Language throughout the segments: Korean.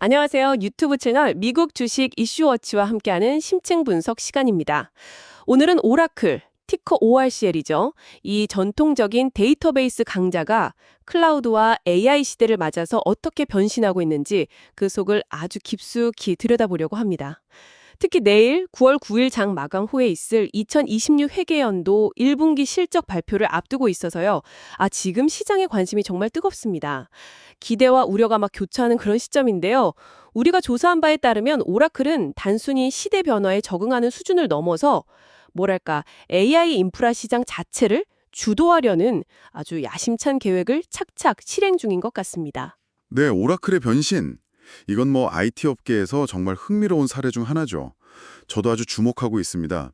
안녕하세요. 유튜브 채널 미국 주식 이슈워치와 함께하는 심층 분석 시간입니다. 오늘은 오라클, 티커 ORCL이죠. 이 전통적인 데이터베이스 강자가 클라우드와 AI 시대를 맞아서 어떻게 변신하고 있는지 그 속을 아주 깊숙이 들여다보려고 합니다. 특히 내일 9월 9일 장 마감 후에 있을 2026 회계연도 1분기 실적 발표를 앞두고 있어서요. 지금 시장의 관심이 정말 뜨겁습니다. 기대와 우려가 막 교차하는 그런 시점인데요. 우리가 조사한 바에 따르면 오라클은 단순히 시대 변화에 적응하는 수준을 넘어서 뭐랄까 AI 인프라 시장 자체를 주도하려는 아주 야심찬 계획을 착착 실행 중인 것 같습니다. 네, 오라클의 변신. 이건 IT 업계에서 정말 흥미로운 사례 중 하나죠. 저도 아주 주목하고 있습니다.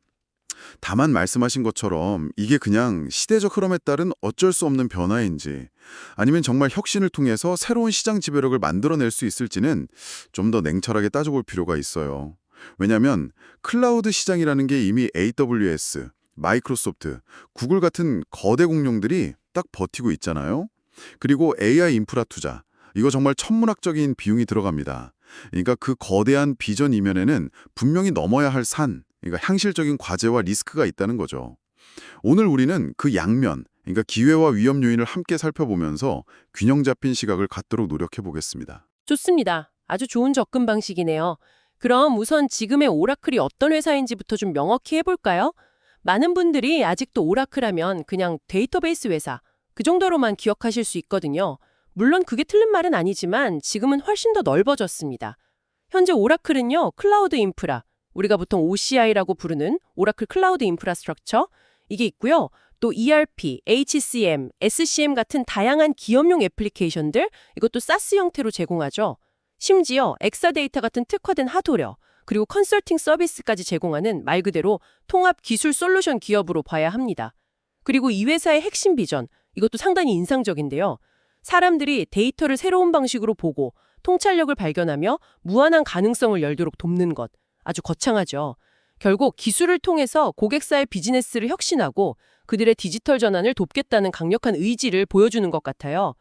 다만 말씀하신 것처럼 이게 그냥 시대적 흐름에 따른 어쩔 수 없는 변화인지 아니면 정말 혁신을 통해서 새로운 시장 지배력을 만들어낼 수 있을지는 좀 더 냉철하게 따져볼 필요가 있어요. 왜냐하면 클라우드 시장이라는 게 이미 AWS, 마이크로소프트, 구글 같은 거대 공룡들이 딱 버티고 있잖아요. 그리고 AI 인프라 투자, 이거 정말 천문학적인 비용이 들어갑니다. 그러니까 그 거대한 비전 이면에는 분명히 넘어야 할 산, 그러니까 향실적인 과제와 리스크가 있다는 거죠. 오늘 우리는 그 양면, 그러니까 기회와 위험 요인을 함께 살펴보면서 균형 잡힌 시각을 갖도록 노력해 보겠습니다. 좋습니다. 아주 좋은 접근 방식이네요. 그럼 우선 지금의 오라클이 어떤 회사인지부터 좀 명확히 해볼까요? 많은 분들이 아직도 오라클 하면 그냥 데이터베이스 회사, 그 정도로만 기억하실 수 있거든요. 물론 그게 틀린 말은 아니지만 지금은 훨씬 더 넓어졌습니다. 현재 오라클은요, 클라우드 인프라, 우리가 보통 OCI라고 부르는 오라클 클라우드 인프라스트럭처, 이게 있고요. 또 ERP, HCM, SCM 같은 다양한 기업용 애플리케이션들, 이것도 사스 형태로 제공하죠. 심지어 엑사데이터 같은 특화된 하드웨어, 그리고 컨설팅 서비스까지 제공하는 말 그대로 통합 기술 솔루션 기업으로 봐야 합니다. 그리고 이 회사의 핵심 비전, 이것도 상당히 인상적인데요. 사람들이 데이터를 새로운 방식으로 보고 통찰력을 발견하며 무한한 가능성을 열도록 돕는 것, 아주 거창하죠. 결국 기술을 통해서 고객사의 비즈니스를 혁신하고 그들의 디지털 전환을 돕겠다는 강력한 의지를 보여주는 것 같아요.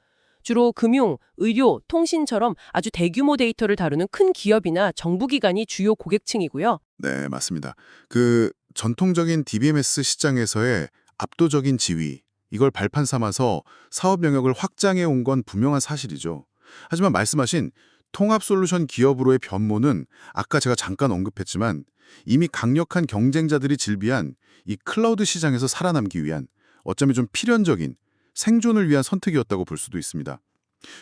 주로 금융, 의료, 통신처럼 아주 대규모 데이터를 다루는 큰 기업이나 정부기관이 주요 고객층이고요. 네, 맞습니다. 그 전통적인 DBMS 시장에서의 압도적인 지위, 이걸 발판 삼아서 사업 영역을 확장해 온 건 분명한 사실이죠. 하지만 말씀하신 통합 솔루션 기업으로의 변모는 아까 제가 잠깐 언급했지만 이미 강력한 경쟁자들이 질비한 이 클라우드 시장에서 살아남기 위한 어쩌면 좀 필연적인 생존을 위한 선택이었다고 볼 수도 있습니다.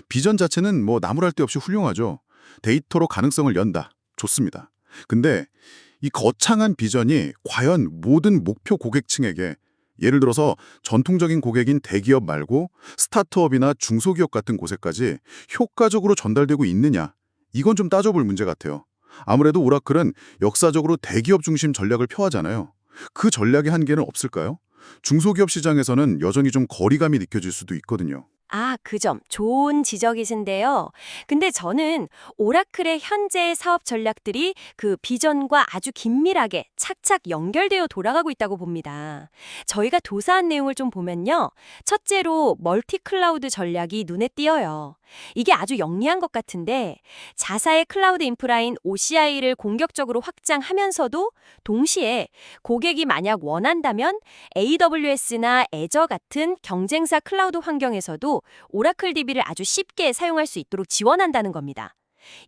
비전 자체는 나무랄 데 없이 훌륭하죠. 데이터로 가능성을 연다. 좋습니다. 근데 이 거창한 비전이 과연 모든 목표 고객층에게 예를 들어서 전통적인 고객인 대기업 말고 스타트업이나 중소기업 같은 곳에까지 효과적으로 전달되고 있느냐? 이건 좀 따져볼 문제 같아요. 아무래도 오라클은 역사적으로 대기업 중심 전략을 펴왔잖아요. 그 전략의 한계는 없을까요? 중소기업 시장에서는 여전히 좀 거리감이 느껴질 수도 있거든요. 그 점 좋은 지적이신데요. 근데 저는 오라클의 현재의 사업 전략들이 그 비전과 아주 긴밀하게 착착 연결되어 돌아가고 있다고 봅니다. 저희가 조사한 내용을 좀 보면요. 첫째로 멀티 클라우드 전략이 눈에 띄어요. 이게 아주 영리한 것 같은데 자사의 클라우드 인프라인 OCI를 공격적으로 확장하면서도 동시에 고객이 만약 원한다면 AWS나 애저 같은 경쟁사 클라우드 환경에서도 오라클 DB를 아주 쉽게 사용할 수 있도록 지원한다는 겁니다.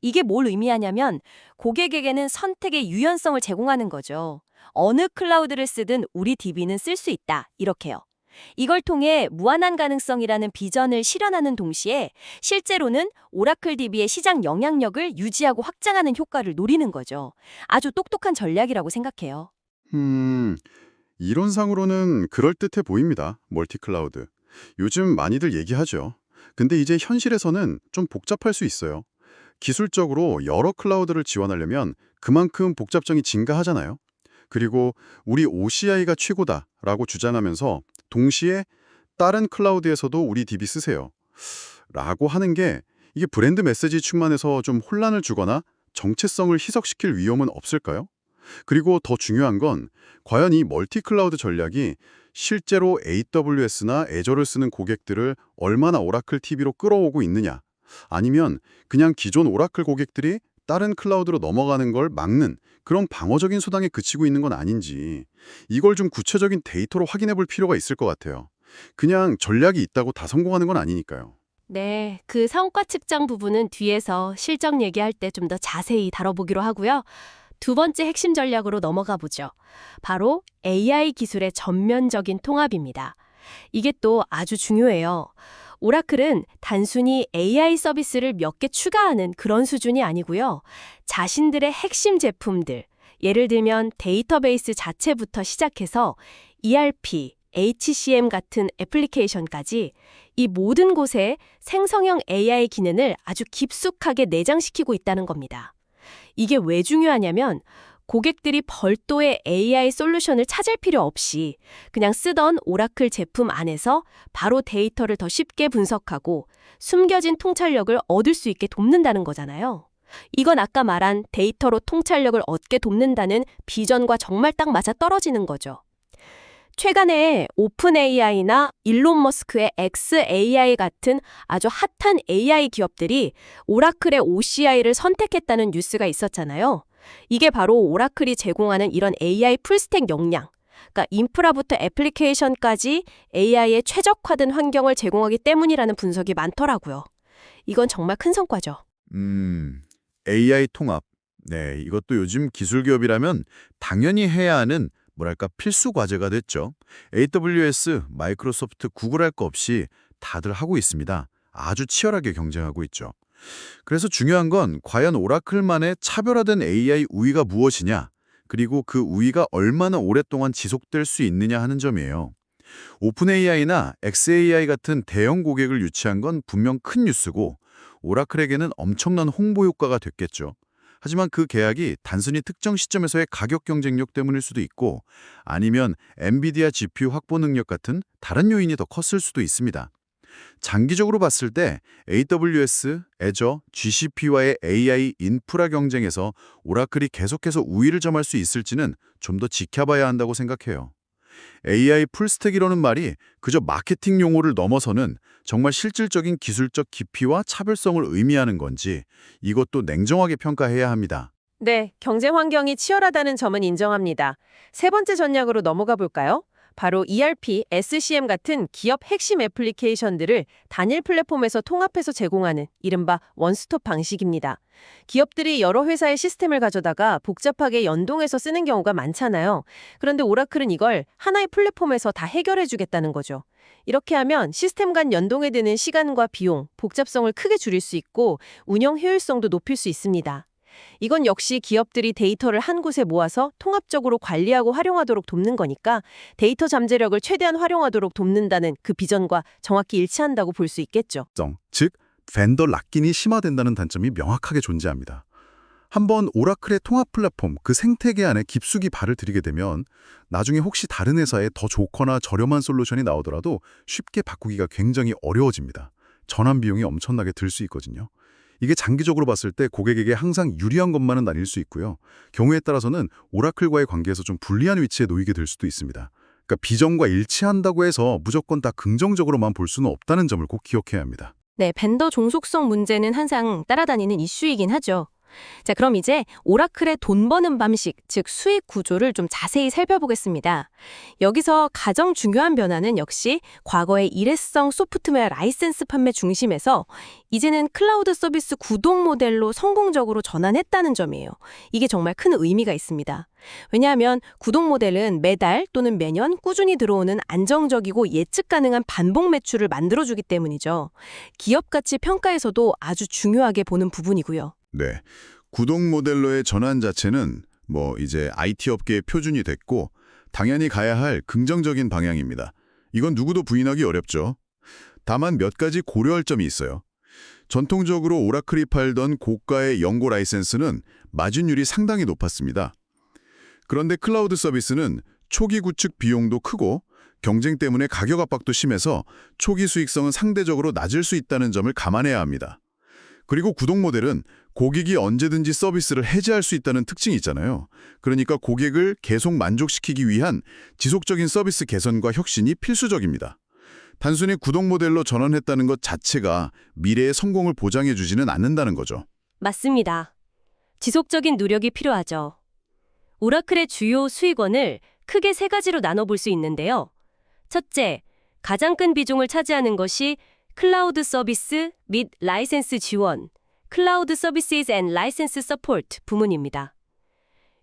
이게 뭘 의미하냐면 고객에게는 선택의 유연성을 제공하는 거죠. 어느 클라우드를 쓰든 우리 DB는 쓸 수 있다. 이렇게요. 이걸 통해 무한한 가능성이라는 비전을 실현하는 동시에 실제로는 오라클 DB의 시장 영향력을 유지하고 확장하는 효과를 노리는 거죠. 아주 똑똑한 전략이라고 생각해요. 이론상으로는 그럴듯해 보입니다. 멀티클라우드. 요즘 많이들 얘기하죠. 근데 이제 현실에서는 좀 복잡할 수 있어요. 기술적으로 여러 클라우드를 지원하려면 그만큼 복잡성이 증가하잖아요. 그리고 우리 OCI가 최고다라고 주장하면서 동시에 다른 클라우드에서도 우리 DB 쓰세요. 라고 하는 게 이게 브랜드 메시지 측면에서 좀 혼란을 주거나 정체성을 희석시킬 위험은 없을까요? 그리고 더 중요한 건 과연 이 멀티 클라우드 전략이 실제로 AWS나 애저를 쓰는 고객들을 얼마나 오라클 TV로 끌어오고 있느냐. 아니면 그냥 기존 오라클 고객들이 다른 클라우드로 넘어가는 걸 막는 그런 방어적인 수단에 그치고 있는 건 아닌지 이걸 좀 구체적인 데이터로 확인해 볼 필요가 있을 것 같아요. 그냥 전략이 있다고 다 성공하는 건 아니니까요. 네, 그 성과 측정 부분은 뒤에서 실적 얘기할 때 좀 더 자세히 다뤄보기로 하고요. 두 번째 핵심 전략으로 넘어가 보죠. 바로 AI 기술의 전면적인 통합입니다. 이게 또 아주 중요해요. 오라클은 단순히 AI 서비스를 몇 개 추가하는 그런 수준이 아니고요. 자신들의 핵심 제품들, 예를 들면 데이터베이스 자체부터 시작해서 ERP, HCM 같은 애플리케이션까지 이 모든 곳에 생성형 AI 기능을 아주 깊숙하게 내장시키고 있다는 겁니다. 이게 왜 중요하냐면 고객들이 별도의 AI 솔루션을 찾을 필요 없이 그냥 쓰던 오라클 제품 안에서 바로 데이터를 더 쉽게 분석하고 숨겨진 통찰력을 얻을 수 있게 돕는다는 거잖아요. 이건 아까 말한 데이터로 통찰력을 얻게 돕는다는 비전과 정말 딱 맞아 떨어지는 거죠. 최근에 오픈 AI나 일론 머스크의 XAI 같은 아주 핫한 AI 기업들이 오라클의 OCI를 선택했다는 뉴스가 있었잖아요. 이게 바로 오라클이 제공하는 이런 AI 풀스택 역량, 그러니까 인프라부터 애플리케이션까지 AI에 최적화된 환경을 제공하기 때문이라는 분석이 많더라고요. 이건 정말 큰 성과죠. AI 통합. 네, 이것도 요즘 기술 기업이라면 당연히 해야 하는 뭐랄까 필수 과제가 됐죠. AWS, 마이크로소프트, 구글 할 거 없이 다들 하고 있습니다. 아주 치열하게 경쟁하고 있죠. 그래서 중요한 건 과연 오라클만의 차별화된 AI 우위가 무엇이냐, 그리고 그 우위가 얼마나 오랫동안 지속될 수 있느냐 하는 점이에요. 오픈 AI나 XAI 같은 대형 고객을 유치한 건 분명 큰 뉴스고 오라클에게는 엄청난 홍보 효과가 됐겠죠. 하지만 그 계약이 단순히 특정 시점에서의 가격 경쟁력 때문일 수도 있고 아니면 엔비디아 GPU 확보 능력 같은 다른 요인이 더 컸을 수도 있습니다. 장기적으로 봤을 때 AWS, Azure, GCP와의 AI 인프라 경쟁에서 오라클이 계속해서 우위를 점할 수 있을지는 좀 더 지켜봐야 한다고 생각해요. AI 풀스택이라는 말이 그저 마케팅 용어를 넘어서는 정말 실질적인 기술적 깊이와 차별성을 의미하는 건지 이것도 냉정하게 평가해야 합니다. 네, 경쟁 환경이 치열하다는 점은 인정합니다. 세 번째 전략으로 넘어가 볼까요? 바로 ERP, SCM 같은 기업 핵심 애플리케이션들을 단일 플랫폼에서 통합해서 제공하는 이른바 원스톱 방식입니다. 기업들이 여러 회사의 시스템을 가져다가 복잡하게 연동해서 쓰는 경우가 많잖아요. 그런데 오라클은 이걸 하나의 플랫폼에서 다 해결해 주겠다는 거죠. 이렇게 하면 시스템 간 연동에 드는 시간과 비용, 복잡성을 크게 줄일 수 있고 운영 효율성도 높일 수 있습니다. 이건 역시 기업들이 데이터를 한 곳에 모아서 통합적으로 관리하고 활용하도록 돕는 거니까 데이터 잠재력을 최대한 활용하도록 돕는다는 그 비전과 정확히 일치한다고 볼 수 있겠죠. 즉, 벤더 락인이 심화된다는 단점이 명확하게 존재합니다. 한번 오라클의 통합 플랫폼 그 생태계 안에 깊숙이 발을 들이게 되면 나중에 혹시 다른 회사에 더 좋거나 저렴한 솔루션이 나오더라도 쉽게 바꾸기가 굉장히 어려워집니다. 전환 비용이 엄청나게 들 수 있거든요. 이게 장기적으로 봤을 때 고객에게 항상 유리한 것만은 아닐 수 있고요. 경우에 따라서는 오라클과의 관계에서 좀 불리한 위치에 놓이게 될 수도 있습니다. 그러니까 비전과 일치한다고 해서 무조건 다 긍정적으로만 볼 수는 없다는 점을 꼭 기억해야 합니다. 네, 벤더 종속성 문제는 항상 따라다니는 이슈이긴 하죠. 자, 그럼 이제 오라클의 돈 버는 방식, 즉 수익 구조를 좀 자세히 살펴보겠습니다. 여기서 가장 중요한 변화는 역시 과거의 일회성 소프트웨어 라이센스 판매 중심에서 이제는 클라우드 서비스 구독 모델로 성공적으로 전환했다는 점이에요. 이게 정말 큰 의미가 있습니다. 왜냐하면 구독 모델은 매달 또는 매년 꾸준히 들어오는 안정적이고 예측 가능한 반복 매출을 만들어주기 때문이죠. 기업 가치 평가에서도 아주 중요하게 보는 부분이고요. 네, 구독 모델로의 전환 자체는 이제 IT 업계의 표준이 됐고 당연히 가야 할 긍정적인 방향입니다. 이건 누구도 부인하기 어렵죠. 다만 몇 가지 고려할 점이 있어요. 전통적으로 오라클이 팔던 고가의 연고 라이센스는 마진율이 상당히 높았습니다. 그런데 클라우드 서비스는 초기 구축 비용도 크고 경쟁 때문에 가격 압박도 심해서 초기 수익성은 상대적으로 낮을 수 있다는 점을 감안해야 합니다. 그리고 구독 모델은 고객이 언제든지 서비스를 해지할 수 있다는 특징이 있잖아요. 그러니까 고객을 계속 만족시키기 위한 지속적인 서비스 개선과 혁신이 필수적입니다. 단순히 구독 모델로 전환했다는 것 자체가 미래의 성공을 보장해주지는 않는다는 거죠. 맞습니다. 지속적인 노력이 필요하죠. 오라클의 주요 수익원을 크게 세 가지로 나눠볼 수 있는데요. 첫째, 가장 큰 비중을 차지하는 것이 클라우드 서비스 및 라이센스 지원, 클라우드 서비스 앤 라이센스 서포트 부문입니다.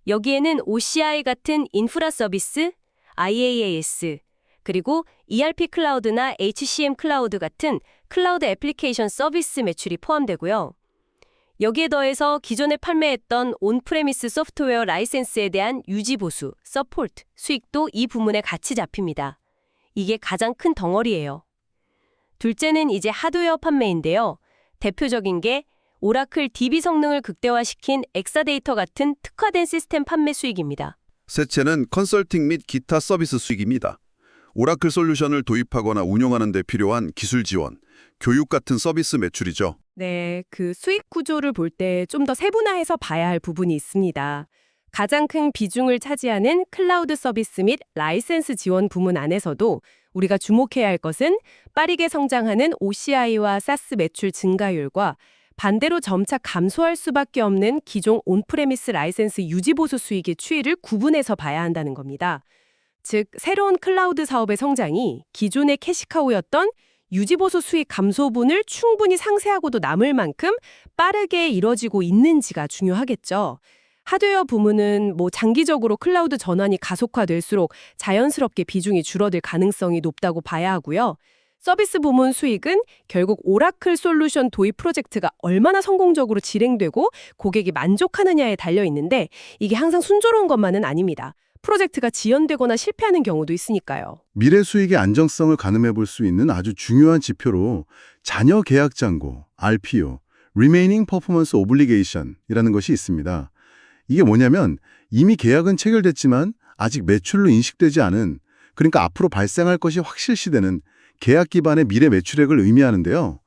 여기에는 OCI 같은 인프라 서비스, IaaS, 그리고 ERP 클라우드나 HCM 클라우드 같은 클라우드 애플리케이션 서비스 매출이 포함되고요. 여기에 더해서 기존에 판매했던 온프레미스 소프트웨어 라이센스에 대한 유지 보수, 서포트, 수익도 이 부문에 같이 잡힙니다. 이게 가장 큰 덩어리예요. 둘째는 이제 하드웨어 판매인데요. 대표적인 게 오라클 DB 성능을 극대화시킨 엑사데이터 같은 특화된 시스템 판매 수익입니다. 셋째는 컨설팅 및 기타 서비스 수익입니다. 오라클 솔루션을 도입하거나 운영하는 데 필요한 기술 지원, 교육 같은 서비스 매출이죠. 네, 그 수익 구조를 볼 때 좀 더 세분화해서 봐야 할 부분이 있습니다. 가장 큰 비중을 차지하는 클라우드 서비스 및 라이센스 지원 부문 안에서도 우리가 주목해야 할 것은 빠르게 성장하는 OCI와 SaaS 매출 증가율과 반대로 점차 감소할 수밖에 없는 기존 온프레미스 라이센스 유지보수 수익의 추이를 구분해서 봐야 한다는 겁니다. 즉, 새로운 클라우드 사업의 성장이 기존의 캐시카우였던 유지보수 수익 감소분을 충분히 상쇄하고도 남을 만큼 빠르게 이뤄지고 있는지가 중요하겠죠. 하드웨어 부문은 장기적으로 클라우드 전환이 가속화될수록 자연스럽게 비중이 줄어들 가능성이 높다고 봐야 하고요. 서비스 부문 수익은 결국 오라클 솔루션 도입 프로젝트가 얼마나 성공적으로 진행되고 고객이 만족하느냐에 달려 있는데 이게 항상 순조로운 것만은 아닙니다. 프로젝트가 지연되거나 실패하는 경우도 있으니까요. 미래 수익의 안정성을 가늠해 볼 수 있는 아주 중요한 지표로 잔여 계약 잔고, RPO, Remaining Performance Obligation이라는 것이 있습니다. 이게 뭐냐면 이미 계약은 체결됐지만 아직 매출로 인식되지 않은, 그러니까 앞으로 발생할 것이 확실시되는 계약 기반의 미래 매출액을 의미하는데요.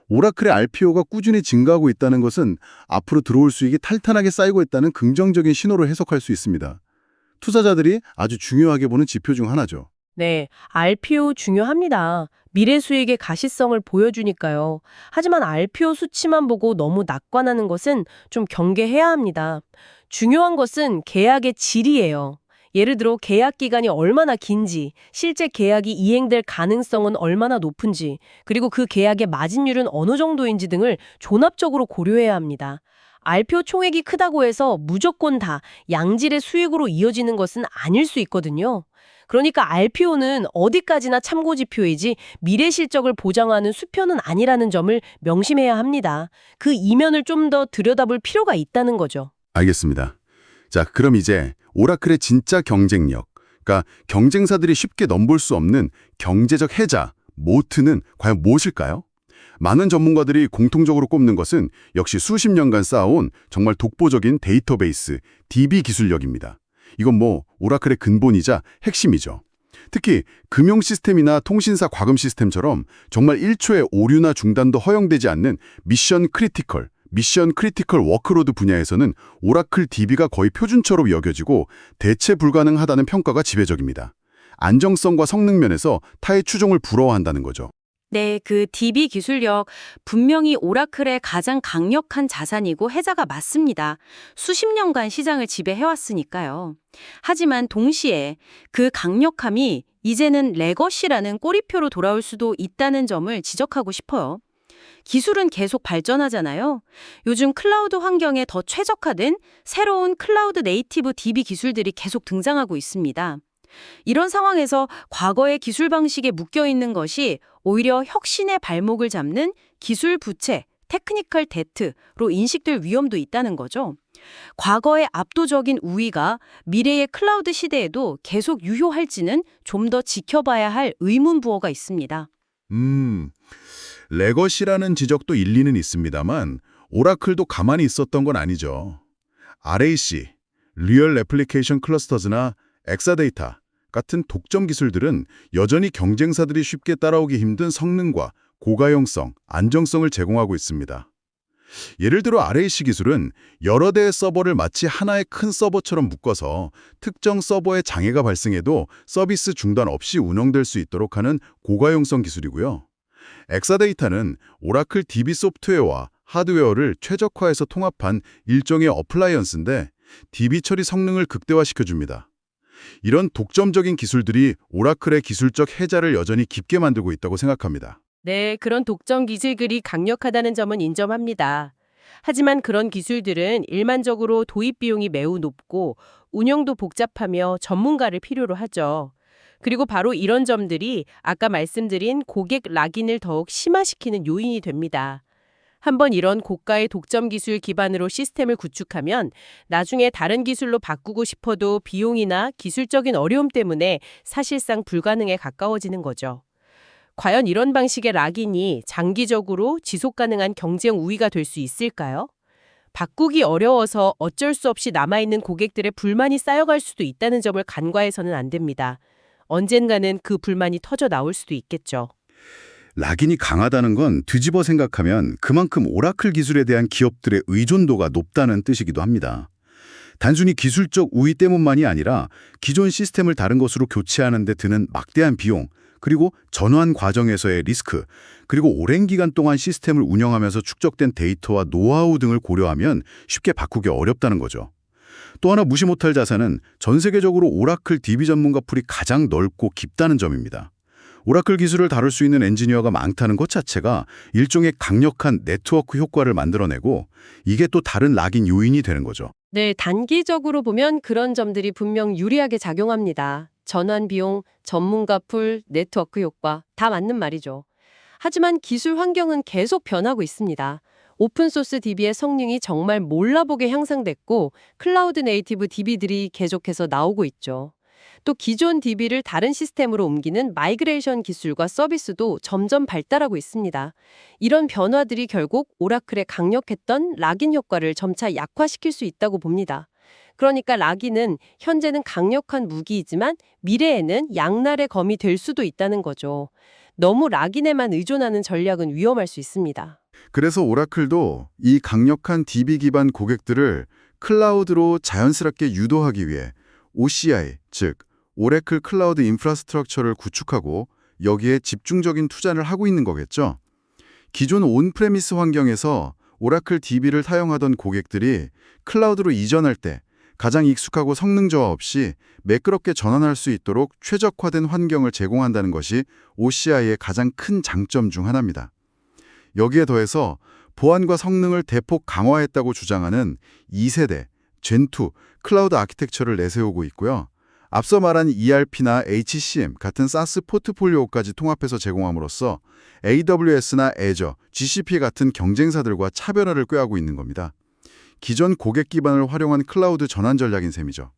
오라클의 RPO가 꾸준히 증가하고 있다는 것은 앞으로 들어올 수익이 탄탄하게 쌓이고 있다는 긍정적인 신호로 해석할 수 있습니다. 투자자들이 아주 중요하게 보는 지표 중 하나죠. 네, RPO 중요합니다. 미래 수익의 가시성을 보여주니까요. 하지만 RPO 수치만 보고 너무 낙관하는 것은 좀 경계해야 합니다. 중요한 것은 계약의 질이에요. 예를 들어 계약 기간이 얼마나 긴지, 실제 계약이 이행될 가능성은 얼마나 높은지, 그리고 그 계약의 마진율은 어느 정도인지 등을 종합적으로 고려해야 합니다. RPO 총액이 크다고 해서 무조건 다 양질의 수익으로 이어지는 것은 아닐 수 있거든요. 그러니까 RPO는 어디까지나 참고 지표이지 미래 실적을 보장하는 수표는 아니라는 점을 명심해야 합니다. 그 이면을 좀 더 들여다볼 필요가 있다는 거죠. 알겠습니다. 자, 그럼 이제 오라클의 진짜 경쟁력, 그러니까 경쟁사들이 쉽게 넘볼 수 없는 경제적 해자, 모트는 과연 무엇일까요? 많은 전문가들이 공통적으로 꼽는 것은 역시 수십 년간 쌓아온 정말 독보적인 데이터베이스, DB 기술력입니다. 이건 오라클의 근본이자 핵심이죠. 특히 금융 시스템이나 통신사 과금 시스템처럼 정말 1초의 오류나 중단도 허용되지 않는 미션 크리티컬 워크로드 분야에서는 오라클 DB가 거의 표준처럼 여겨지고 대체 불가능하다는 평가가 지배적입니다. 안정성과 성능 면에서 타의 추종을 부러워한다는 거죠. 네, 그 DB 기술력 분명히 오라클의 가장 강력한 자산이고 해자가 맞습니다. 수십 년간 시장을 지배해왔으니까요. 하지만 동시에 그 강력함이 이제는 레거시라는 꼬리표로 돌아올 수도 있다는 점을 지적하고 싶어요. 기술은 계속 발전하잖아요. 요즘 클라우드 환경에 더 최적화된 새로운 클라우드 네이티브 DB 기술들이 계속 등장하고 있습니다. 이런 상황에서 과거의 기술 방식에 묶여있는 것이 오히려 혁신의 발목을 잡는 기술 부채, 테크니컬 데트로 인식될 위험도 있다는 거죠. 과거의 압도적인 우위가 미래의 클라우드 시대에도 계속 유효할지는 좀 더 지켜봐야 할 의문부호가 있습니다. 레거시라는 지적도 일리는 있습니다만 오라클도 가만히 있었던 건 아니죠. RAC, 리얼 애플리케이션 클러스터즈나 엑사데이터 같은 독점 기술들은 여전히 경쟁사들이 쉽게 따라오기 힘든 성능과 고가용성, 안정성을 제공하고 있습니다. 예를 들어 RAC 기술은 여러 대의 서버를 마치 하나의 큰 서버처럼 묶어서 특정 서버에 장애가 발생해도 서비스 중단 없이 운영될 수 있도록 하는 고가용성 기술이고요. 엑사데이터는 오라클 DB 소프트웨어와 하드웨어를 최적화해서 통합한 일종의 어플라이언스인데 DB 처리 성능을 극대화시켜줍니다. 이런 독점적인 기술들이 오라클의 기술적 혜자를 여전히 깊게 만들고 있다고 생각합니다. 네, 그런 독점 기술들이 강력하다는 점은 인정합니다. 하지만 그런 기술들은 일반적으로 도입 비용이 매우 높고 운영도 복잡하며 전문가를 필요로 하죠. 그리고 바로 이런 점들이 아까 말씀드린 고객 락인을 더욱 심화시키는 요인이 됩니다. 한번 이런 고가의 독점 기술 기반으로 시스템을 구축하면 나중에 다른 기술로 바꾸고 싶어도 비용이나 기술적인 어려움 때문에 사실상 불가능에 가까워지는 거죠. 과연 이런 방식의 락인이 장기적으로 지속 가능한 경쟁 우위가 될 수 있을까요? 바꾸기 어려워서 어쩔 수 없이 남아있는 고객들의 불만이 쌓여갈 수도 있다는 점을 간과해서는 안 됩니다. 언젠가는 그 불만이 터져 나올 수도 있겠죠. 락인이 강하다는 건 뒤집어 생각하면 그만큼 오라클 기술에 대한 기업들의 의존도가 높다는 뜻이기도 합니다. 단순히 기술적 우위 때문만이 아니라 기존 시스템을 다른 것으로 교체하는 데 드는 막대한 비용, 그리고 전환 과정에서의 리스크, 그리고 오랜 기간 동안 시스템을 운영하면서 축적된 데이터와 노하우 등을 고려하면 쉽게 바꾸기 어렵다는 거죠. 또 하나 무시 못할 자산은 전 세계적으로 오라클 DB 전문가 풀이 가장 넓고 깊다는 점입니다. 오라클 기술을 다룰 수 있는 엔지니어가 많다는 것 자체가 일종의 강력한 네트워크 효과를 만들어내고 이게 또 다른 락인 요인이 되는 거죠. 네, 단기적으로 보면 그런 점들이 분명 유리하게 작용합니다. 전환 비용, 전문가 풀, 네트워크 효과 다 맞는 말이죠. 하지만 기술 환경은 계속 변하고 있습니다. 오픈소스 DB의 성능이 정말 몰라보게 향상됐고 클라우드 네이티브 DB들이 계속해서 나오고 있죠. 또 기존 DB를 다른 시스템으로 옮기는 마이그레이션 기술과 서비스도 점점 발달하고 있습니다. 이런 변화들이 결국 오라클의 강력했던 락인 효과를 점차 약화시킬 수 있다고 봅니다. 그러니까 락인은 현재는 강력한 무기이지만 미래에는 양날의 검이 될 수도 있다는 거죠. 너무 락인에만 의존하는 전략은 위험할 수 있습니다. 그래서 오라클도 이 강력한 DB 기반 고객들을 클라우드로 자연스럽게 유도하기 위해 OCI, 즉 오래클 클라우드 인프라스트럭처를 구축하고 여기에 집중적인 투자를 하고 있는 거겠죠. 기존 온프레미스 환경에서 오라클 DB를 사용하던 고객들이 클라우드로 이전할 때 가장 익숙하고 성능 저하 없이 매끄럽게 전환할 수 있도록 최적화된 환경을 제공한다는 것이 OCI의 가장 큰 장점 중 하나입니다. 여기에 더해서 보안과 성능을 대폭 강화했다고 주장하는 2세대, 젠2 클라우드 아키텍처를 내세우고 있고요. 앞서 말한 ERP나 HCM 같은 SaaS 포트폴리오까지 통합해서 제공함으로써 AWS나 Azure, GCP 같은 경쟁사들과 차별화를 꾀하고 있는 겁니다. 기존 고객 기반을 활용한 클라우드 전환 전략인 셈이죠.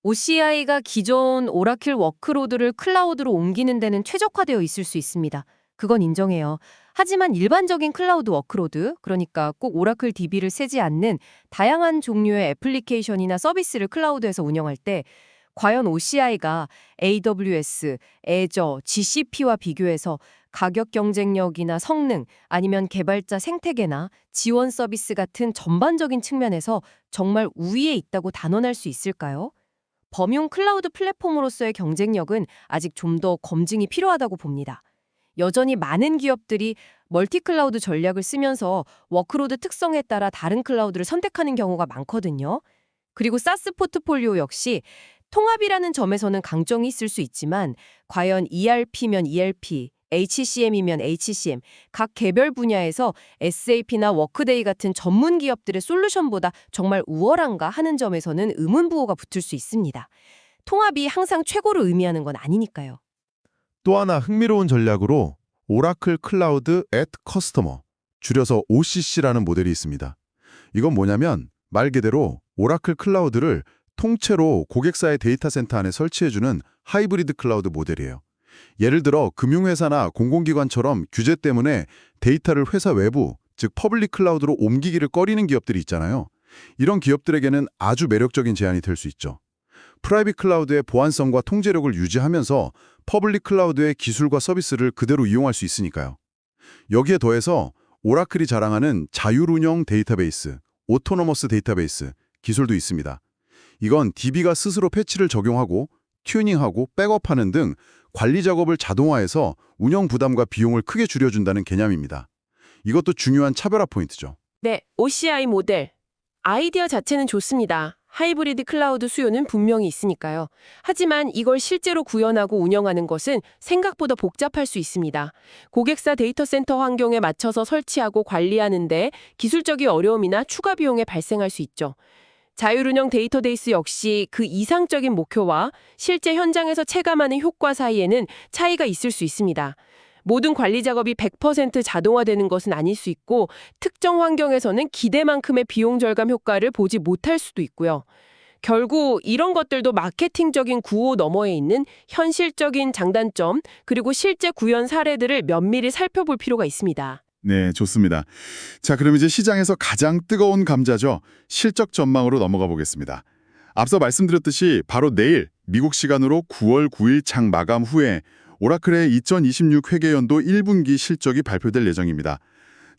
OCI가 기존 오라클 워크로드를 클라우드로 옮기는 데는 최적화되어 있을 수 있습니다. 그건 인정해요. 하지만 일반적인 클라우드 워크로드, 그러니까 꼭 오라클 DB를 쓰지 않는 다양한 종류의 애플리케이션이나 서비스를 클라우드에서 운영할 때 과연 OCI가 AWS, Azure, GCP와 비교해서 가격 경쟁력이나 성능, 아니면 개발자 생태계나 지원 서비스 같은 전반적인 측면에서 정말 우위에 있다고 단언할 수 있을까요? 범용 클라우드 플랫폼으로서의 경쟁력은 아직 좀 더 검증이 필요하다고 봅니다. 여전히 많은 기업들이 멀티클라우드 전략을 쓰면서 워크로드 특성에 따라 다른 클라우드를 선택하는 경우가 많거든요. 그리고 사스 포트폴리오 역시 통합이라는 점에서는 강점이 있을 수 있지만 과연 ERP면 ERP, HCM이면 HCM, 각 개별 분야에서 SAP나 워크데이 같은 전문 기업들의 솔루션보다 정말 우월한가 하는 점에서는 의문부호가 붙을 수 있습니다. 통합이 항상 최고를 의미하는 건 아니니까요. 또 하나 흥미로운 전략으로 오라클 클라우드 앳 커스터머, 줄여서 OCC라는 모델이 있습니다. 이건 뭐냐면 말 그대로 오라클 클라우드를 통째로 고객사의 데이터 센터 안에 설치해주는 하이브리드 클라우드 모델이에요. 예를 들어 금융회사나 공공기관처럼 규제 때문에 데이터를 회사 외부, 즉 퍼블릭 클라우드로 옮기기를 꺼리는 기업들이 있잖아요. 이런 기업들에게는 아주 매력적인 제안이 될 수 있죠. 프라이빗 클라우드의 보안성과 통제력을 유지하면서 퍼블릭 클라우드의 기술과 서비스를 그대로 이용할 수 있으니까요. 여기에 더해서 오라클이 자랑하는 자율운영 데이터베이스, 오토노머스 데이터베이스 기술도 있습니다. 이건 DB가 스스로 패치를 적용하고 튜닝하고 백업하는 등 관리 작업을 자동화해서 운영 부담과 비용을 크게 줄여준다는 개념입니다. 이것도 중요한 차별화 포인트죠. 네, OCI 모델. 아이디어 자체는 좋습니다. 하이브리드 클라우드 수요는 분명히 있으니까요. 하지만 이걸 실제로 구현하고 운영하는 것은 생각보다 복잡할 수 있습니다. 고객사 데이터 센터 환경에 맞춰서 설치하고 관리하는데 기술적인 어려움이나 추가 비용에 발생할 수 있죠. 자율운영 데이터베이스 역시 그 이상적인 목표와 실제 현장에서 체감하는 효과 사이에는 차이가 있을 수 있습니다. 모든 관리 작업이 100% 자동화되는 것은 아닐 수 있고 특정 환경에서는 기대만큼의 비용 절감 효과를 보지 못할 수도 있고요. 결국 이런 것들도 마케팅적인 구호 너머에 있는 현실적인 장단점 그리고 실제 구현 사례들을 면밀히 살펴볼 필요가 있습니다. 네, 좋습니다. 자, 그럼 이제 시장에서 가장 뜨거운 감자죠. 실적 전망으로 넘어가 보겠습니다. 앞서 말씀드렸듯이 바로 내일 미국 시간으로 9월 9일 장 마감 후에 오라클의 2026 회계연도 1분기 실적이 발표될 예정입니다.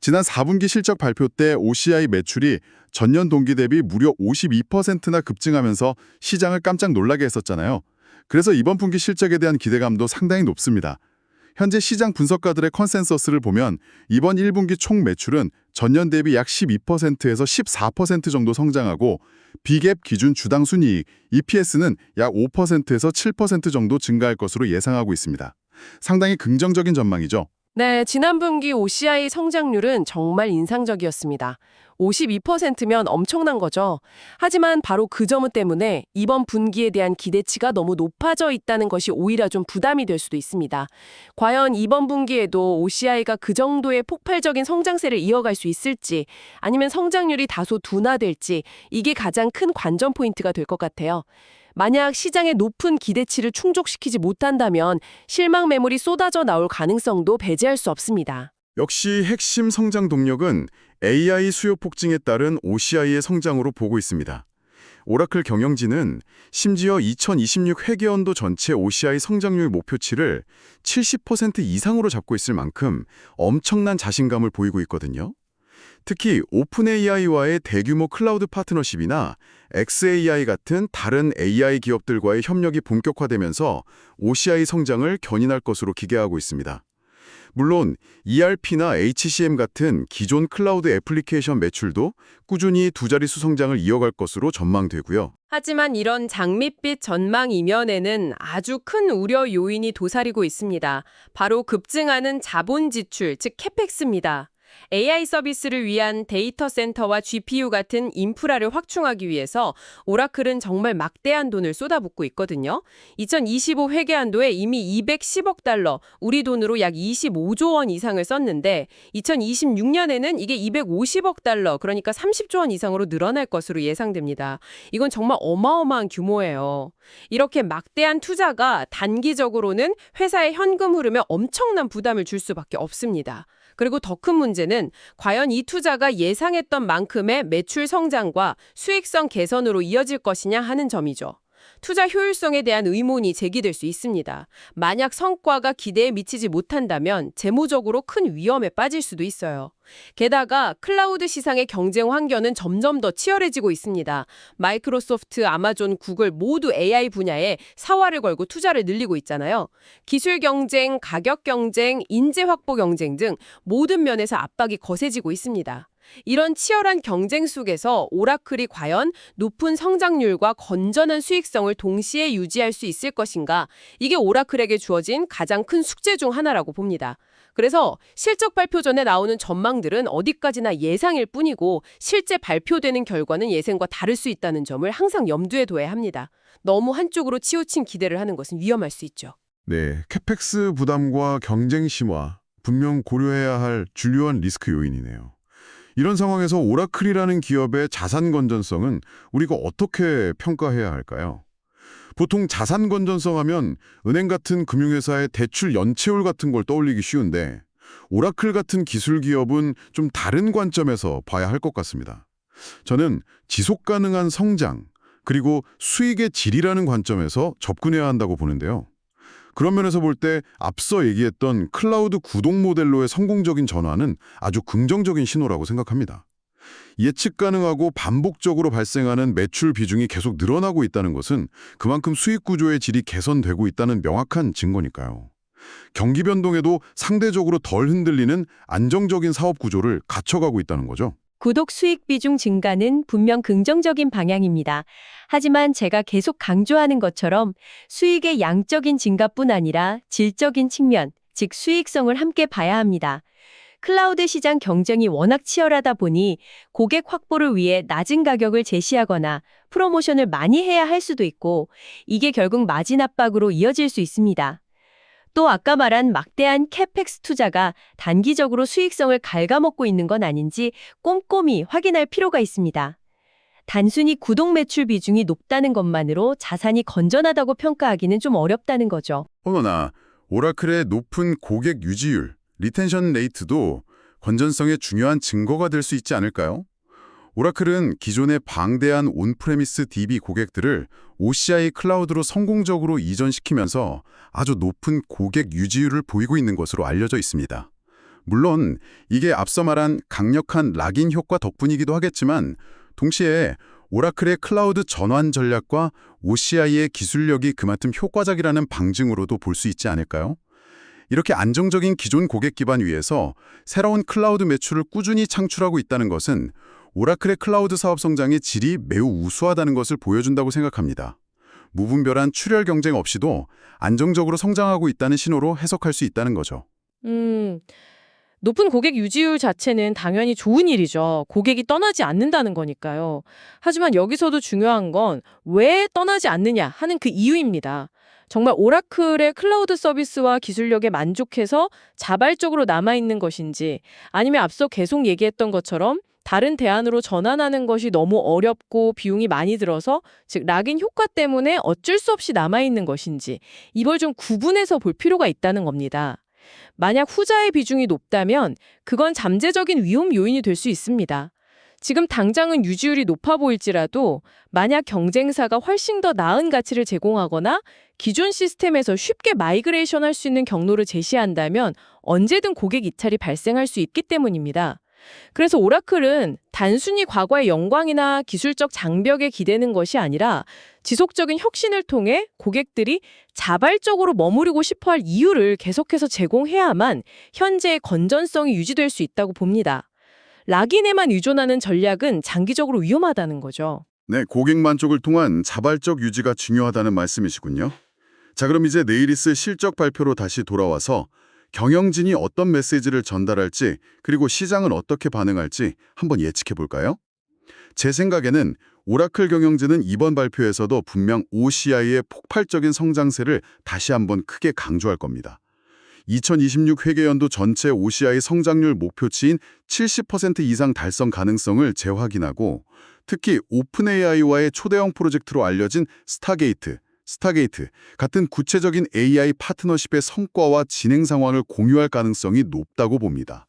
지난 4분기 실적 발표 때 OCI 매출이 전년 동기 대비 무려 52%나 급증하면서 시장을 깜짝 놀라게 했었잖아요. 그래서 이번 분기 실적에 대한 기대감도 상당히 높습니다. 현재 시장 분석가들의 컨센서스를 보면 이번 1분기 총 매출은 전년 대비 약 12%에서 14% 정도 성장하고 비갭 기준 주당 순이익, EPS는 약 5%에서 7% 정도 증가할 것으로 예상하고 있습니다. 상당히 긍정적인 전망이죠. 네, 지난 분기 OCI 성장률은 정말 인상적이었습니다. 52%면 엄청난 거죠. 하지만 바로 그 점 때문에 이번 분기에 대한 기대치가 너무 높아져 있다는 것이 오히려 좀 부담이 될 수도 있습니다. 과연 이번 분기에도 OCI가 그 정도의 폭발적인 성장세를 이어갈 수 있을지 아니면 성장률이 다소 둔화될지 이게 가장 큰 관전 포인트가 될 것 같아요. 만약 시장의 높은 기대치를 충족시키지 못한다면 실망 매물이 쏟아져 나올 가능성도 배제할 수 없습니다. 역시 핵심 성장 동력은 AI 수요 폭증에 따른 OCI의 성장으로 보고 있습니다. 오라클 경영진은 심지어 2026 회계연도 전체 OCI 성장률 목표치를 70% 이상으로 잡고 있을 만큼 엄청난 자신감을 보이고 있거든요. 특히 오픈AI와의 대규모 클라우드 파트너십이나 xAI 같은 다른 AI 기업들과의 협력이 본격화되면서 OCI 성장을 견인할 것으로 기대하고 있습니다. 물론 ERP나 HCM 같은 기존 클라우드 애플리케이션 매출도 꾸준히 두 자릿수 성장을 이어갈 것으로 전망되고요. 하지만 이런 장밋빛 전망 이면에는 아주 큰 우려 요인이 도사리고 있습니다. 바로 급증하는 자본 지출, 즉 캐펙스입니다. AI 서비스를 위한 데이터 센터와 GPU 같은 인프라를 확충하기 위해서 오라클은 정말 막대한 돈을 쏟아붓고 있거든요. 2025 회계연도에 이미 210억 달러, 우리 돈으로 약 25조 원 이상을 썼는데 2026년에는 이게 250억 달러, 그러니까 30조 원 이상으로 늘어날 것으로 예상됩니다. 이건 정말 어마어마한 규모예요. 이렇게 막대한 투자가 단기적으로는 회사의 현금 흐름에 엄청난 부담을 줄 수밖에 없습니다. 그리고 더 큰 문제는 과연 이 투자가 예상했던 만큼의 매출 성장과 수익성 개선으로 이어질 것이냐 하는 점이죠. 투자 효율성에 대한 의문이 제기될 수 있습니다. 만약 성과가 기대에 미치지 못한다면 재무적으로 큰 위험에 빠질 수도 있어요. 게다가 클라우드 시장의 경쟁 환경은 점점 더 치열해지고 있습니다. 마이크로소프트, 아마존, 구글 모두 AI 분야에 사활을 걸고 투자를 늘리고 있잖아요. 기술 경쟁, 가격 경쟁, 인재 확보 경쟁 등 모든 면에서 압박이 거세지고 있습니다. 이런 치열한 경쟁 속에서 오라클이 과연 높은 성장률과 건전한 수익성을 동시에 유지할 수 있을 것인가? 이게 오라클에게 주어진 가장 큰 숙제 중 하나라고 봅니다. 그래서 실적 발표 전에 나오는 전망들은 어디까지나 예상일 뿐이고 실제 발표되는 결과는 예상과 다를 수 있다는 점을 항상 염두에 둬야 합니다. 너무 한쪽으로 치우친 기대를 하는 것은 위험할 수 있죠. 네, 캐펙스 부담과 경쟁 심화, 분명 고려해야 할 중요한 리스크 요인이네요. 이런 상황에서 오라클이라는 기업의 자산 건전성은 우리가 어떻게 평가해야 할까요? 보통 자산 건전성 하면 은행 같은 금융회사의 대출 연체율 같은 걸 떠올리기 쉬운데 오라클 같은 기술 기업은 좀 다른 관점에서 봐야 할 것 같습니다. 저는 지속 가능한 성장, 그리고 수익의 질이라는 관점에서 접근해야 한다고 보는데요. 그런 면에서 볼 때 앞서 얘기했던 클라우드 구독 모델로의 성공적인 전환은 아주 긍정적인 신호라고 생각합니다. 예측 가능하고 반복적으로 발생하는 매출 비중이 계속 늘어나고 있다는 것은 그만큼 수익 구조의 질이 개선되고 있다는 명확한 증거니까요. 경기 변동에도 상대적으로 덜 흔들리는 안정적인 사업 구조를 갖춰가고 있다는 거죠. 구독 수익 비중 증가는 분명 긍정적인 방향입니다. 하지만 제가 계속 강조하는 것처럼 수익의 양적인 증가뿐 아니라 질적인 측면, 즉 수익성을 함께 봐야 합니다. 클라우드 시장 경쟁이 워낙 치열하다 보니 고객 확보를 위해 낮은 가격을 제시하거나 프로모션을 많이 해야 할 수도 있고, 이게 결국 마진 압박으로 이어질 수 있습니다. 또 아까 말한 막대한 캐펙스 투자가 단기적으로 수익성을 갉아먹고 있는 건 아닌지 꼼꼼히 확인할 필요가 있습니다. 단순히 구독 매출 비중이 높다는 것만으로 자산이 건전하다고 평가하기는 좀 어렵다는 거죠. 어머나, 오라클의 높은 고객 유지율, 리텐션 레이트도 건전성의 중요한 증거가 될 수 있지 않을까요? 오라클은 기존의 방대한 온프레미스 DB 고객들을 OCI 클라우드로 성공적으로 이전시키면서 아주 높은 고객 유지율을 보이고 있는 것으로 알려져 있습니다. 물론 이게 앞서 말한 강력한 락인 효과 덕분이기도 하겠지만, 동시에 오라클의 클라우드 전환 전략과 OCI의 기술력이 그만큼 효과적이라는 방증으로도 볼 수 있지 않을까요? 이렇게 안정적인 기존 고객 기반 위에서 새로운 클라우드 매출을 꾸준히 창출하고 있다는 것은 오라클의 클라우드 사업 성장의 질이 매우 우수하다는 것을 보여준다고 생각합니다. 무분별한 출혈 경쟁 없이도 안정적으로 성장하고 있다는 신호로 해석할 수 있다는 거죠. 높은 고객 유지율 자체는 당연히 좋은 일이죠. 고객이 떠나지 않는다는 거니까요. 하지만 여기서도 중요한 건 왜 떠나지 않느냐 하는 그 이유입니다. 정말 오라클의 클라우드 서비스와 기술력에 만족해서 자발적으로 남아있는 것인지, 아니면 앞서 계속 얘기했던 것처럼 다른 대안으로 전환하는 것이 너무 어렵고 비용이 많이 들어서, 즉 락인 효과 때문에 어쩔 수 없이 남아있는 것인지, 이걸 좀 구분해서 볼 필요가 있다는 겁니다. 만약 후자의 비중이 높다면 그건 잠재적인 위험 요인이 될 수 있습니다. 지금 당장은 유지율이 높아 보일지라도 만약 경쟁사가 훨씬 더 나은 가치를 제공하거나 기존 시스템에서 쉽게 마이그레이션 할 수 있는 경로를 제시한다면 언제든 고객 이탈이 발생할 수 있기 때문입니다. 그래서 오라클은 단순히 과거의 영광이나 기술적 장벽에 기대는 것이 아니라 지속적인 혁신을 통해 고객들이 자발적으로 머무르고 싶어할 이유를 계속해서 제공해야만 현재의 건전성이 유지될 수 있다고 봅니다. 락인에만 의존하는 전략은 장기적으로 위험하다는 거죠. 네, 고객 만족을 통한 자발적 유지가 중요하다는 말씀이시군요. 자, 그럼 이제 내일 있을 실적 발표로 다시 돌아와서 경영진이 어떤 메시지를 전달할지, 그리고 시장은 어떻게 반응할지 한번 예측해 볼까요? 제 생각에는 오라클 경영진은 이번 발표에서도 분명 OCI의 폭발적인 성장세를 다시 한번 크게 강조할 겁니다. 2026 회계연도 전체 OCI 성장률 목표치인 70% 이상 달성 가능성을 재확인하고, 특히 오픈AI와의 초대형 프로젝트로 알려진 스타게이트 같은 구체적인 AI 파트너십의 성과와 진행 상황을 공유할 가능성이 높다고 봅니다.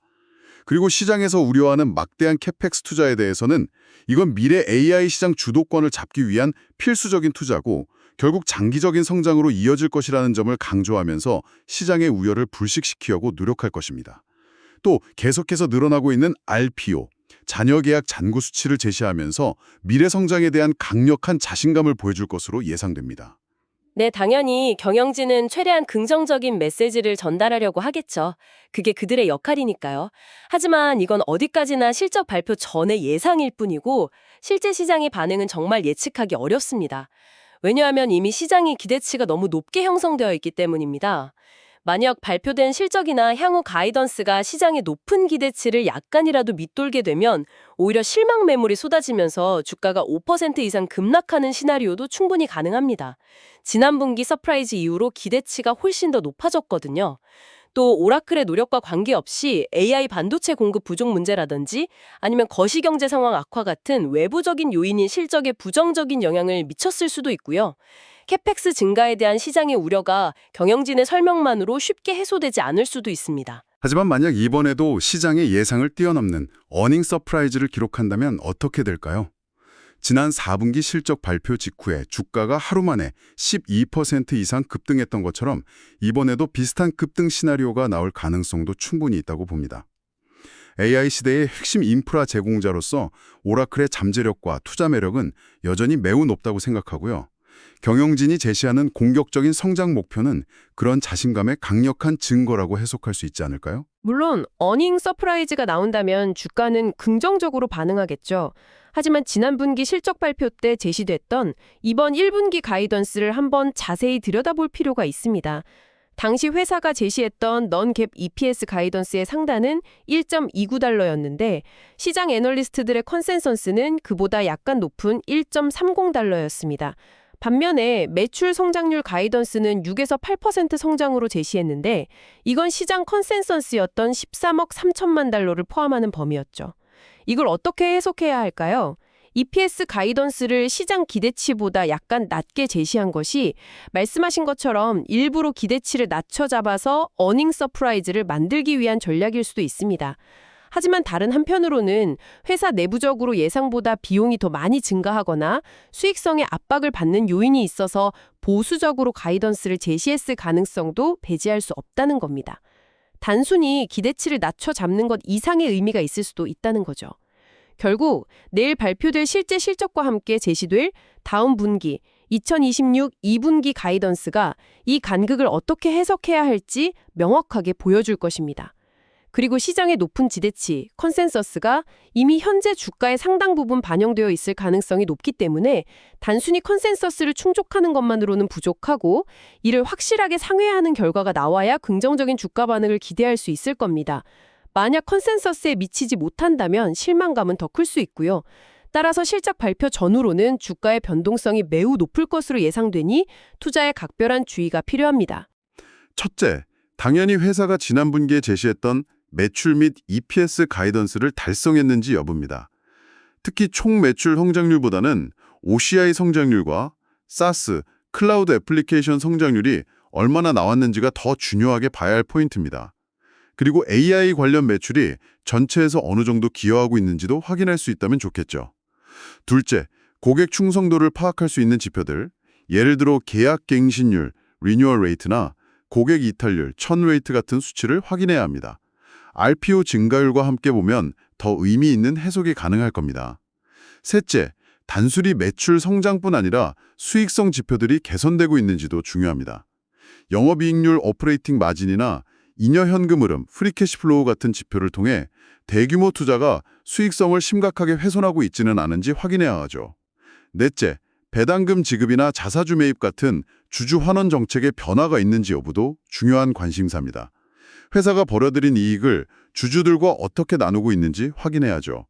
그리고 시장에서 우려하는 막대한 캐펙스 투자에 대해서는 이건 미래 AI 시장 주도권을 잡기 위한 필수적인 투자고 결국 장기적인 성장으로 이어질 것이라는 점을 강조하면서 시장의 우려를 불식시키려고 노력할 것입니다. 또 계속해서 늘어나고 있는 RPO, 자녀 계약 잔고 수치를 제시하면서 미래 성장에 대한 강력한 자신감을 보여줄 것으로 예상됩니다. 네, 당연히 경영진은 최대한 긍정적인 메시지를 전달하려고 하겠죠. 그게 그들의 역할이니까요. 하지만 이건 어디까지나 실적 발표 전의 예상일 뿐이고 실제 시장의 반응은 정말 예측하기 어렵습니다. 왜냐하면 이미 시장의 기대치가 너무 높게 형성되어 있기 때문입니다. 만약 발표된 실적이나 향후 가이던스가 시장의 높은 기대치를 약간이라도 밑돌게 되면 오히려 실망 매물이 쏟아지면서 주가가 5% 이상 급락하는 시나리오도 충분히 가능합니다. 지난 분기 서프라이즈 이후로 기대치가 훨씬 더 높아졌거든요. 또 오라클의 노력과 관계없이 AI 반도체 공급 부족 문제라든지 아니면 거시경제 상황 악화 같은 외부적인 요인이 실적에 부정적인 영향을 미쳤을 수도 있고요. 캐펙스 증가에 대한 시장의 우려가 경영진의 설명만으로 쉽게 해소되지 않을 수도 있습니다. 하지만 만약 이번에도 시장의 예상을 뛰어넘는 어닝 서프라이즈를 기록한다면 어떻게 될까요? 지난 4분기 실적 발표 직후에 주가가 하루 만에 12% 이상 급등했던 것처럼 이번에도 비슷한 급등 시나리오가 나올 가능성도 충분히 있다고 봅니다. AI 시대의 핵심 인프라 제공자로서 오라클의 잠재력과 투자 매력은 여전히 매우 높다고 생각하고요. 경영진이 제시하는 공격적인 성장 목표는 그런 자신감의 강력한 증거라고 해석할 수 있지 않을까요? 물론 어닝 서프라이즈가 나온다면 주가는 긍정적으로 반응하겠죠. 하지만 지난 분기 실적 발표 때 제시됐던 이번 1분기 가이던스를 한번 자세히 들여다볼 필요가 있습니다. 당시 회사가 제시했던 non-GAAP EPS 가이던스의 상단은 1.29달러였는데 시장 애널리스트들의 컨센서스는 그보다 약간 높은 1.30달러였습니다. 반면에 매출 성장률 가이던스는 6에서 8% 성장으로 제시했는데 이건 시장 컨센서스였던 13억 3천만 달러를 포함하는 범위였죠. 이걸 어떻게 해석해야 할까요? EPS 가이던스를 시장 기대치보다 약간 낮게 제시한 것이 말씀하신 것처럼 일부러 기대치를 낮춰 잡아서 어닝 서프라이즈를 만들기 위한 전략일 수도 있습니다. 하지만 다른 한편으로는 회사 내부적으로 예상보다 비용이 더 많이 증가하거나 수익성에 압박을 받는 요인이 있어서 보수적으로 가이던스를 제시했을 가능성도 배제할 수 없다는 겁니다. 단순히 기대치를 낮춰 잡는 것 이상의 의미가 있을 수도 있다는 거죠. 결국 내일 발표될 실제 실적과 함께 제시될 다음 분기 2026 2분기 가이던스가 이 간극을 어떻게 해석해야 할지 명확하게 보여줄 것입니다. 그리고 시장의 높은 기대치, 컨센서스가 이미 현재 주가의 상당 부분 반영되어 있을 가능성이 높기 때문에 단순히 컨센서스를 충족하는 것만으로는 부족하고 이를 확실하게 상회하는 결과가 나와야 긍정적인 주가 반응을 기대할 수 있을 겁니다. 만약 컨센서스에 미치지 못한다면 실망감은 더 클 수 있고요. 따라서 실적 발표 전후로는 주가의 변동성이 매우 높을 것으로 예상되니 투자에 각별한 주의가 필요합니다. 첫째, 당연히 회사가 지난 분기에 제시했던 매출 및 EPS 가이던스를 달성했는지 여부입니다. 특히 총 매출 성장률보다는 OCI 성장률과 SaaS, 클라우드 애플리케이션 성장률이 얼마나 나왔는지가 더 중요하게 봐야 할 포인트입니다. 그리고 AI 관련 매출이 전체에서 어느 정도 기여하고 있는지도 확인할 수 있다면 좋겠죠. 둘째, 고객 충성도를 파악할 수 있는 지표들, 예를 들어 계약 갱신율, 리뉴얼 레이트나 고객 이탈률, 천 레이트 같은 수치를 확인해야 합니다. RPO 증가율과 함께 보면 더 의미 있는 해석이 가능할 겁니다. 셋째, 단순히 매출 성장뿐 아니라 수익성 지표들이 개선되고 있는지도 중요합니다. 영업이익률 오퍼레이팅 마진이나 잉여 현금 흐름, 프리캐시플로우 같은 지표를 통해 대규모 투자가 수익성을 심각하게 훼손하고 있지는 않은지 확인해야 하죠. 넷째, 배당금 지급이나 자사주 매입 같은 주주 환원 정책의 변화가 있는지 여부도 중요한 관심사입니다. 회사가 벌어들인 이익을 주주들과 어떻게 나누고 있는지 확인해야죠.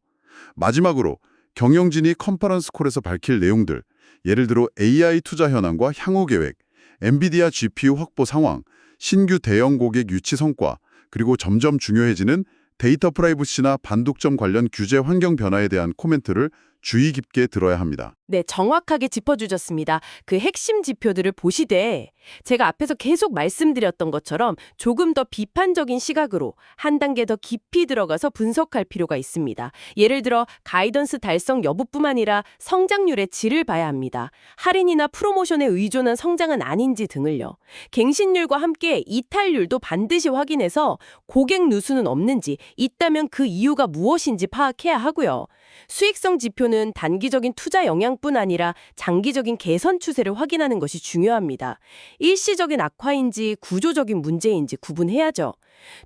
마지막으로 경영진이 컨퍼런스 콜에서 밝힐 내용들, 예를 들어 AI 투자 현황과 향후 계획, 엔비디아 GPU 확보 상황, 신규 대형 고객 유치 성과, 그리고 점점 중요해지는 데이터 프라이버시나 반독점 관련 규제 환경 변화에 대한 코멘트를 주의 깊게 들어야 합니다. 네, 정확하게 짚어주셨습니다. 그 핵심 지표들을 보시되 제가 앞에서 계속 말씀드렸던 것처럼 조금 더 비판적인 시각으로 한 단계 더 깊이 들어가서 분석할 필요가 있습니다. 예를 들어 가이던스 달성 여부뿐만 아니라 성장률의 질을 봐야 합니다. 할인이나 프로모션에 의존한 성장은 아닌지 등을요. 갱신율과 함께 이탈률도 반드시 확인해서 고객 누수는 없는지, 있다면 그 이유가 무엇인지 파악해야 하고요. 수익성 지표는 단기적인 투자 영향뿐 아니라 장기적인 개선 추세를 확인하는 것이 중요합니다. 일시적인 악화인지 구조적인 문제인지 구분해야죠.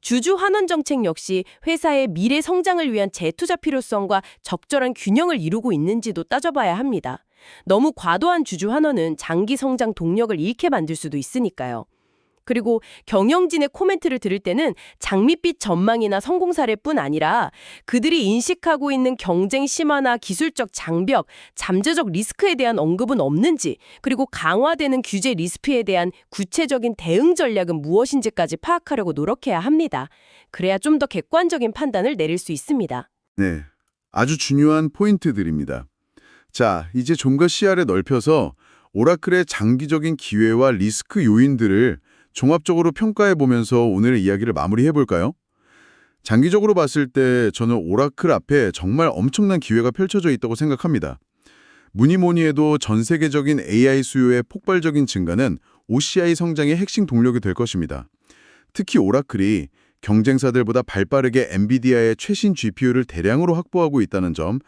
주주 환원 정책 역시 회사의 미래 성장을 위한 재투자 필요성과 적절한 균형을 이루고 있는지도 따져봐야 합니다. 너무 과도한 주주 환원은 장기 성장 동력을 잃게 만들 수도 있으니까요. 그리고 경영진의 코멘트를 들을 때는 장밋빛 전망이나 성공 사례뿐 아니라 그들이 인식하고 있는 경쟁 심화나 기술적 장벽, 잠재적 리스크에 대한 언급은 없는지, 그리고 강화되는 규제 리스크에 대한 구체적인 대응 전략은 무엇인지까지 파악하려고 노력해야 합니다. 그래야 좀 더 객관적인 판단을 내릴 수 있습니다. 네, 아주 중요한 포인트들입니다. 자, 이제 좀 더 시야를 넓혀서 오라클의 장기적인 기회와 리스크 요인들을 종합적으로 평가해보면서 오늘의 이야기를 마무리해볼까요? 장기적으로 봤을 때 저는 오라클 앞에 정말 엄청난 기회가 펼쳐져 있다고 생각합니다. 뭐니 해도 전 세계적인 AI 수요의 폭발적인 증가는 OCI 성장의 핵심 동력이 될 것입니다. 특히 오라클이 경쟁사들보다 발빠르게 엔비디아의 최신 GPU를 대량으로 확보하고 있다는 점,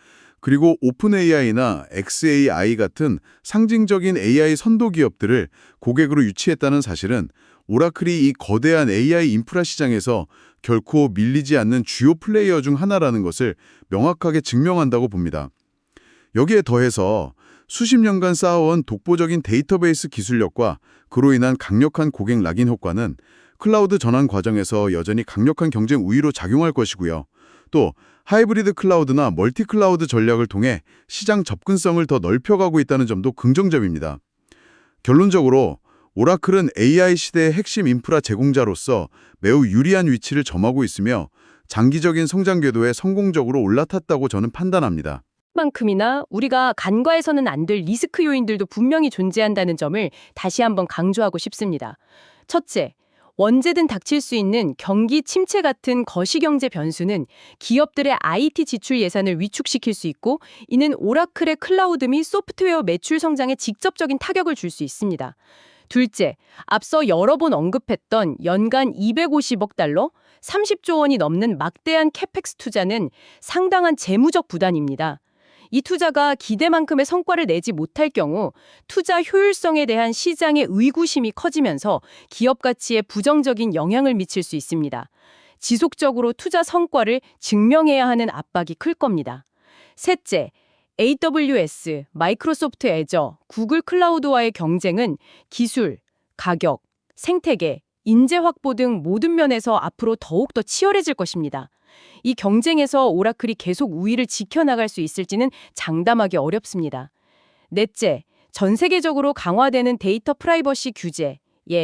그리고 오픈AI나 xAI 같은 상징적인 AI 선도 기업들을 고객으로 유치했다는 사실은 오라클이 이 거대한 AI 인프라 시장에서 결코 밀리지 않는 주요 플레이어 중 하나라는 것을 명확하게 증명한다고 봅니다. 여기에 더해서 수십 년간 쌓아온 독보적인 데이터베이스 기술력과 그로 인한 강력한 고객 락인 효과는 클라우드 전환 과정에서 여전히 강력한 경쟁 우위로 작용할 것이고요. 또 하이브리드 클라우드나 멀티 클라우드 전략을 통해 시장 접근성을 더 넓혀가고 있다는 점도 긍정점입니다. 결론적으로 오라클은 AI 시대의 핵심 인프라 제공자로서 매우 유리한 위치를 점하고 있으며 장기적인 성장 궤도에 성공적으로 올라탔다고 저는 판단합니다. 만큼이나 우리가 간과해서는 안 될 리스크 요인들도 분명히 존재한다는 점을 다시 한번 강조하고 싶습니다. 첫째, 언제든 닥칠 수 있는 경기 침체 같은 거시경제 변수는 기업들의 IT 지출 예산을 위축시킬 수 있고, 이는 오라클의 클라우드 및 소프트웨어 매출 성장에 직접적인 타격을 줄 수 있습니다. 둘째, 앞서 여러 번 언급했던 연간 250억 달러, 30조 원이 넘는 막대한 캐펙스 투자는 상당한 재무적 부담입니다. 이 투자가 기대만큼의 성과를 내지 못할 경우 투자 효율성에 대한 시장의 의구심이 커지면서 기업 가치에 부정적인 영향을 미칠 수 있습니다. 지속적으로 투자 성과를 증명해야 하는 압박이 클 겁니다. 셋째, AWS, 마이크로소프트 애저, 구글 클라우드와의 경쟁은 기술, 가격, 생태계, 인재 확보 등 모든 면에서 앞으로 더욱더 치열해질 것입니다. 이 경쟁에서 오라클이 계속 우위를 지켜나갈 수 있을지는 장담하기 어렵습니다. 넷째, 전 세계적으로 강화되는 데이터 프라이버시 규제,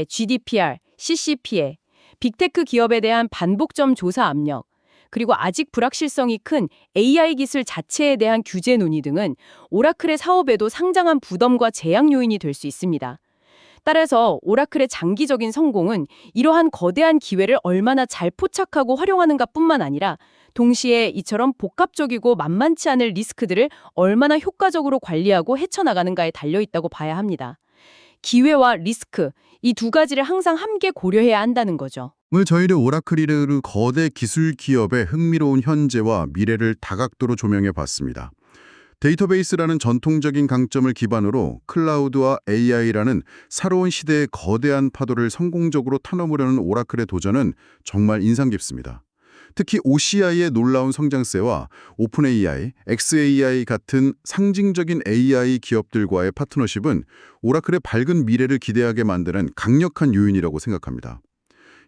GDPR, CCPA, 빅테크 기업에 대한 반복점 조사 압력, 그리고 아직 불확실성이 큰 AI 기술 자체에 대한 규제 논의 등은 오라클의 사업에도 상당한 부담과 제약 요인이 될 수 있습니다. 따라서 오라클의 장기적인 성공은 이러한 거대한 기회를 얼마나 잘 포착하고 활용하는가뿐만 아니라 동시에 이처럼 복합적이고 만만치 않을 리스크들을 얼마나 효과적으로 관리하고 헤쳐나가는가에 달려있다고 봐야 합니다. 기회와 리스크, 이 두 가지를 항상 함께 고려해야 한다는 거죠. 오늘 저희를 오라클이르 거대 기술 기업의 흥미로운 현재와 미래를 다각도로 조명해 봤습니다. 데이터베이스라는 전통적인 강점을 기반으로 클라우드와 AI라는 새로운 시대의 거대한 파도를 성공적으로 타넘으려는 오라클의 도전은 정말 인상 깊습니다. 특히 OCI의 놀라운 성장세와 오픈AI, xAI 같은 상징적인 AI 기업들과의 파트너십은 오라클의 밝은 미래를 기대하게 만드는 강력한 요인이라고 생각합니다.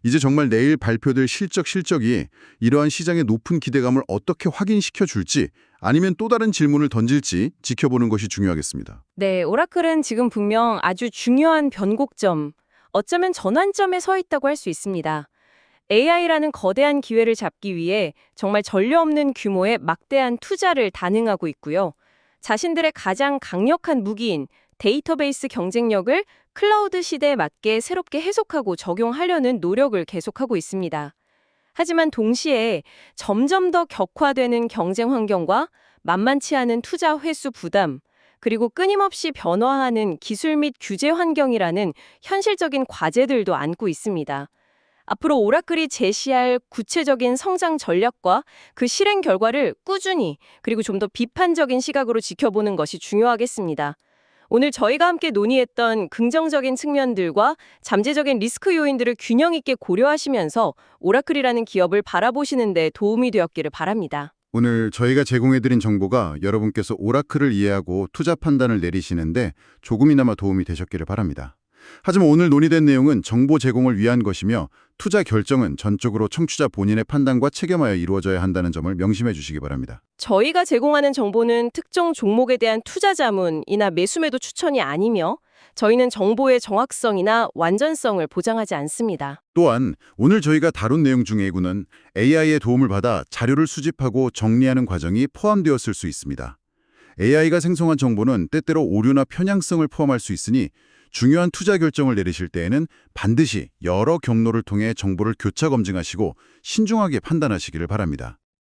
이제 정말 내일 발표될 실적이 이러한 시장의 높은 기대감을 어떻게 확인시켜 줄지, 아니면 또 다른 질문을 던질지 지켜보는 것이 중요하겠습니다. 네, 오라클은 지금 분명 아주 중요한 변곡점, 어쩌면 전환점에 서 있다고 할 수 있습니다. AI라는 거대한 기회를 잡기 위해 정말 전례 없는 규모의 막대한 투자를 단행하고 있고요. 자신들의 가장 강력한 무기인 데이터베이스 경쟁력을 클라우드 시대에 맞게 새롭게 해석하고 적용하려는 노력을 계속하고 있습니다. 하지만 동시에 점점 더 격화되는 경쟁 환경과 만만치 않은 투자 회수 부담, 그리고 끊임없이 변화하는 기술 및 규제 환경이라는 현실적인 과제들도 안고 있습니다. 앞으로 오라클이 제시할 구체적인 성장 전략과 그 실행 결과를 꾸준히, 그리고 좀 더 비판적인 시각으로 지켜보는 것이 중요하겠습니다. 오늘 저희가 함께 논의했던 긍정적인 측면들과 잠재적인 리스크 요인들을 균형 있게 고려하시면서 오라클이라는 기업을 바라보시는 데 도움이 되었기를 바랍니다. 오늘 저희가 제공해드린 정보가 여러분께서 오라클을 이해하고 투자 판단을 내리시는데 조금이나마 도움이 되셨기를 바랍니다. 하지만 오늘 논의된 내용은 정보 제공을 위한 것이며 투자 결정은 전적으로 청취자 본인의 판단과 체감하여 이루어져야 한다는 점을 명심해 주시기 바랍니다. 저희가 제공하는 정보는 특정 종목에 대한 투자 자문이나 매수매도 추천이 아니며 저희는 정보의 정확성이나 완전성을 보장하지 않습니다. 또한 오늘 저희가 다룬 내용 중에 일부는 AI의 도움을 받아 자료를 수집하고 정리하는 과정이 포함되었을 수 있습니다. AI가 생성한 정보는 때때로 오류나 편향성을 포함할 수 있으니 중요한 투자 결정을 내리실 때에는 반드시 여러 경로를 통해 정보를 교차 검증하시고 신중하게 판단하시기를 바랍니다.